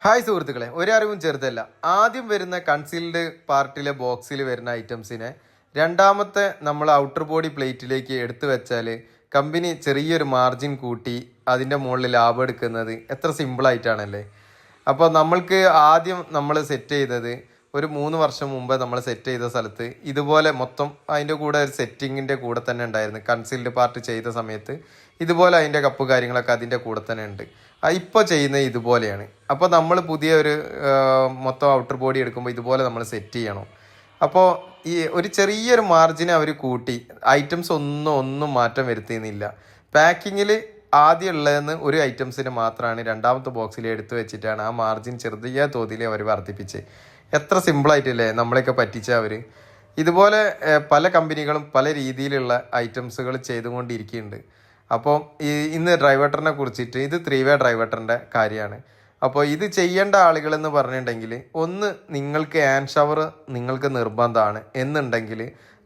Hi സുഹൃത്തുക്കളെ, ഒരറിവും ചെറുതല്ല. ആദ്യം വരുന്ന കൺസീൽഡ് പാർട്ടിലെ ബോക്സിൽ വരുന്ന ഐറ്റംസിനെ രണ്ടാമത്തെ നമ്മൾ ഔട്ടർ ബോഡി പ്ലേറ്റിലേക്ക് എടുത്തു വെച്ചാൽ കമ്പനി ചെറിയൊരു മാർജിൻ കൂട്ടി അതിൻ്റെ മുകളിൽ ലാഭം എടുക്കുന്നത് എത്ര സിമ്പിളായിട്ടാണല്ലേ. അപ്പോൾ നമ്മൾക്ക് ആദ്യം നമ്മൾ സെറ്റ് ചെയ്തത് ഒരു 3 വർഷം മുമ്പ് നമ്മൾ സെറ്റ് ചെയ്ത സ്ഥലത്ത് ഇതുപോലെ മൊത്തം അതിൻ്റെ കൂടെ ഒരു സെറ്റിങ്ങിൻ്റെ കൂടെ തന്നെ ഉണ്ടായിരുന്നു. കൺസീൽഡ് പാർട്ട് ചെയ്ത സമയത്ത് ഇതുപോലെ അതിൻ്റെ കപ്പ് കാര്യങ്ങളൊക്കെ അതിൻ്റെ കൂടെ തന്നെ ഉണ്ട്. ഇപ്പോൾ ചെയ്യുന്നത് ഇതുപോലെയാണ്. അപ്പോൾ നമ്മൾ പുതിയ ഒരു മൊത്തം ഔട്ടർ ബോഡി എടുക്കുമ്പോൾ ഇതുപോലെ നമ്മൾ സെറ്റ് ചെയ്യണം. അപ്പോൾ ഈ ഒരു ചെറിയൊരു മാർജിൻ അവർ കൂട്ടി, ഐറ്റംസ് ഒന്നും മാറ്റം വരുത്തുന്നില്ല. പാക്കിങ്ങിൽ ആദ്യം ഉള്ളതെന്ന് ഒരു ഐറ്റംസിന് മാത്രമാണ് രണ്ടാമത്തെ ബോക്സിൽ എടുത്തു വെച്ചിട്ടാണ് ആ മാർജിൻ ചെറിയ തോതിൽ അവർ വർദ്ധിപ്പിച്ച്. എത്ര സിമ്പിളായിട്ടില്ലേ നമ്മളെയൊക്കെ പറ്റിച്ച അവർ. ഇതുപോലെ പല കമ്പനികളും പല രീതിയിലുള്ള ഐറ്റംസുകൾ ചെയ്തുകൊണ്ടിരിക്കുന്നുണ്ട്. അപ്പോൾ ഇന്ന് ഡ്രൈവേറ്ററിനെ കുറിച്ചിട്ട്, ഇത് 3-വേ ഡ്രൈവേറ്ററിൻ്റെ കാര്യമാണ്. അപ്പോൾ ഇത് ചെയ്യേണ്ട ആളുകളെന്ന് പറഞ്ഞിട്ടുണ്ടെങ്കിൽ, ഒന്ന് നിങ്ങൾക്ക് ഹാൻഡ് ഷവർ നിങ്ങൾക്ക് നിർബന്ധമാണ് എന്നുണ്ടെങ്കിൽ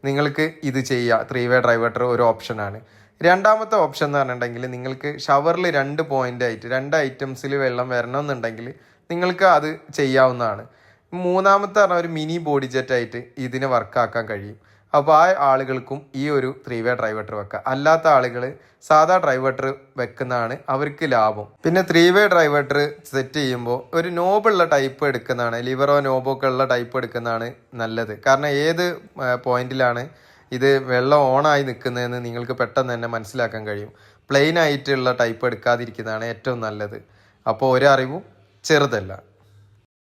നിങ്ങൾക്ക് ഇത് ചെയ്യുക. 3-വേ ഡ്രൈവേറ്റർ ഒരു ഓപ്ഷനാണ്. രണ്ടാമത്തെ ഓപ്ഷൻ എന്ന് പറഞ്ഞിട്ടുണ്ടെങ്കിൽ, നിങ്ങൾക്ക് ഷവറിൽ 2 പോയിൻ്റ് ആയിട്ട് 2 ഐറ്റംസിൽ വെള്ളം വരണമെന്നുണ്ടെങ്കിൽ നിങ്ങൾക്ക് അത് ചെയ്യാവുന്നതാണ്. മൂന്നാമത്തെ പറഞ്ഞാൽ ഒരു മിനി ബോഡി ജെറ്റായിട്ട് ഇതിന് വർക്കാക്കാൻ കഴിയും. അപ്പോൾ ആ ആളുകൾക്കും ഈ ഒരു 3-വേ ഡ്രൈവേറ്റർ വെക്കുക. അല്ലാത്ത ആളുകൾ സാധാ ഡ്രൈവേറ്റർ വെക്കുന്നതാണ് അവർക്ക് ലാഭം. പിന്നെ 3-വേ ഡ്രൈവേറ്റർ സെറ്റ് ചെയ്യുമ്പോൾ ഒരു നോബുള്ള ടൈപ്പ് എടുക്കുന്നതാണ്, ലിവറോ നോബോ ഒക്കെ ഉള്ള ടൈപ്പ് എടുക്കുന്നതാണ് നല്ലത്. കാരണം ഏത് പോയിന്റിലാണ് ഇത് വെള്ളം ഓണായി നിൽക്കുന്നതെന്ന് നിങ്ങൾക്ക് പെട്ടെന്ന് തന്നെ മനസ്സിലാക്കാൻ കഴിയും. പ്ലെയിൻ ആയിട്ടുള്ള ടൈപ്പ് എടുക്കാതിരിക്കുന്നതാണ് ഏറ്റവും നല്ലത്. അപ്പോൾ ഒരറിവും ചെറുതല്ല.